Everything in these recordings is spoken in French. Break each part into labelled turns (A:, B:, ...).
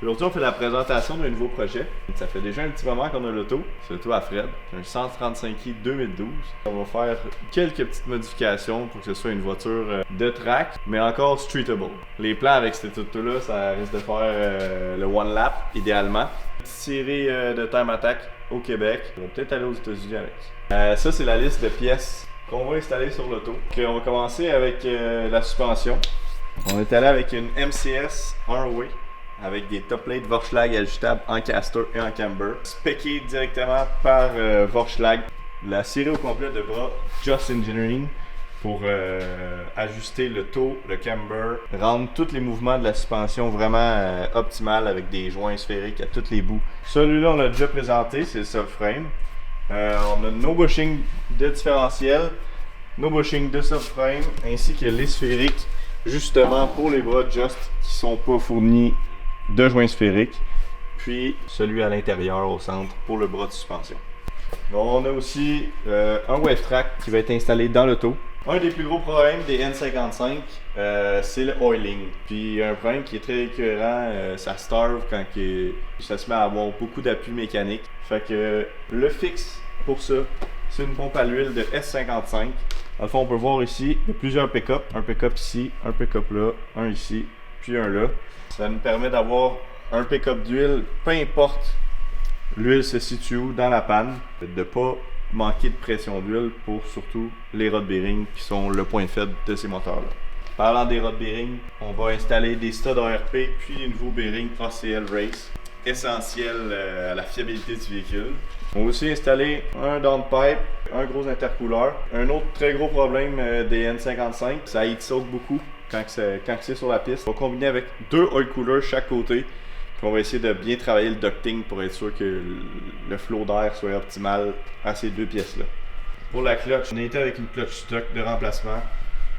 A: Aujourd'hui, on fait la présentation d'un nouveau projet. Ça fait déjà un petit moment qu'on a l'auto. C'est l'auto à Fred, un 135i 2012. On va faire quelques petites modifications pour que ce soit une voiture de track, mais encore streetable. Les plans avec cette auto-là, ça risque de faire le one lap, idéalement. Une petite série de time attack au Québec. On va peut-être aller aux États-Unis avec. Ça, c'est la liste de pièces qu'on va installer sur l'auto. On va commencer avec la suspension. On est allé avec une MCS Runway avec des top plates Vorschlag ajustables en caster et en camber, spéqué directement par Vorschlag. La série au complet de bras Just Engineering pour ajuster le taux, le camber, rendre tous les mouvements de la suspension vraiment optimal avec des joints sphériques à tous les bouts. Celui-là, on l'a déjà présenté, c'est le subframe. On a no bushing de différentiel, no bushing de subframe, ainsi que les sphériques, justement pour les bras Just qui sont pas fournis de joints sphériques, puis celui à l'intérieur au centre pour le bras de suspension. On a aussi un wave track qui va être installé dans l'auto. Un des plus gros problèmes des N55, c'est le oiling. Puis un problème qui est très récurrent, ça starve quand ça se met à avoir beaucoup d'appui mécanique. Fait que le fixe pour ça, c'est une pompe à l'huile de S55. Dans le fond, on peut voir ici, il y a plusieurs pick-up. Un pick-up ici, un pick-up là, un ici, puis un là. Ça nous permet d'avoir un pick-up d'huile, peu importe l'huile se situe où dans la panne, de ne pas manquer de pression d'huile pour surtout les rod bearings qui sont le point faible de ces moteurs-là. Parlant des rod bearings, on va installer des studs ARP puis les nouveaux bearings ACL Race, essentiels à la fiabilité du véhicule. On va aussi installer un downpipe, un gros intercooleur. Un autre très gros problème des N55, ça heat soak beaucoup quand c'est sur la piste. On va combiner avec deux oil coolers chaque côté. Puis on va essayer de bien travailler le ducting pour être sûr que le flow d'air soit optimal à ces deux pièces-là. Pour la clutch, on a été avec une clutch stock de remplacement.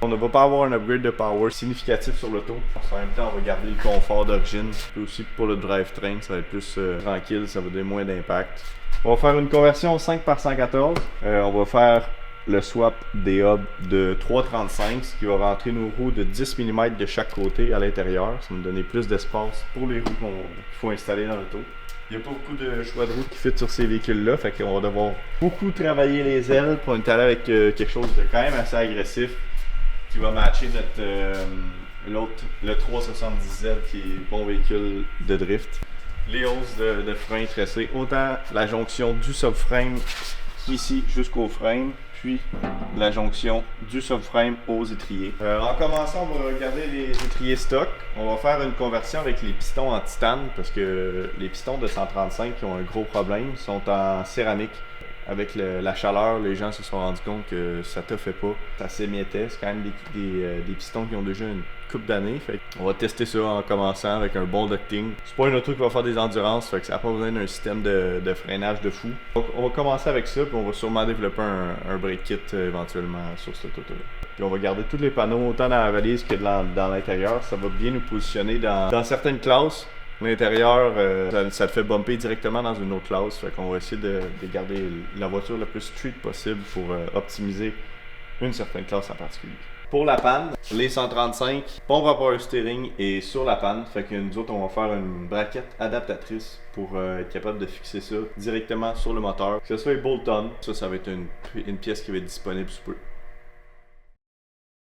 A: On ne va pas avoir un upgrade de power significatif sur l'auto. En même temps, on va garder le confort d'origine. Puis aussi pour le drivetrain, ça va être plus tranquille, ça va donner moins d'impact. On va faire une conversion 5x114. On va faire le swap des hubs de 3,35, ce qui va rentrer nos roues de 10 mm de chaque côté à l'intérieur. Ça va nous donner plus d'espace pour les roues qu'il faut installer dans l'auto. Il n'y a pas beaucoup de choix de roues qui fit sur ces véhicules-là, fait qu'on va devoir beaucoup travailler les ailes pour être allé avec quelque chose de quand même assez agressif qui va matcher le 370Z qui est bon véhicule de drift. Les hausses de frein tressées, autant la jonction du subframe ici jusqu'au frame, puis la jonction du subframe aux étriers. En commençant, on va regarder les étriers stock. On va faire une conversion avec les pistons en titane parce que les pistons de 135 qui ont un gros problème sont en céramique. Avec la chaleur, les gens se sont rendus compte que ça te fait pas, ça s'émiettait. C'est quand même des pistons qui ont déjà une couple d'années. On va tester ça en commençant avec un bon ducting. C'est pas une auto qui va faire des endurances, fait que ça n'a pas besoin d'un système de freinage de fou. Donc, on va commencer avec ça, puis on va sûrement développer un brake kit éventuellement sur cette auto-là. Puis on va garder tous les panneaux, autant dans la valise que dans l'intérieur. Ça va bien nous positionner dans certaines classes. L'intérieur, ça te fait bumper directement dans une autre classe. Fait qu'on va essayer de garder la voiture le plus street possible pour optimiser une certaine classe en particulier. Pour la panne, les 135, pompe à power steering est sur la panne. Fait que nous autres, on va faire une braquette adaptatrice pour être capable de fixer ça directement sur le moteur. Que ce soit bolt-on, ça va être une pièce qui va être disponible sous peu.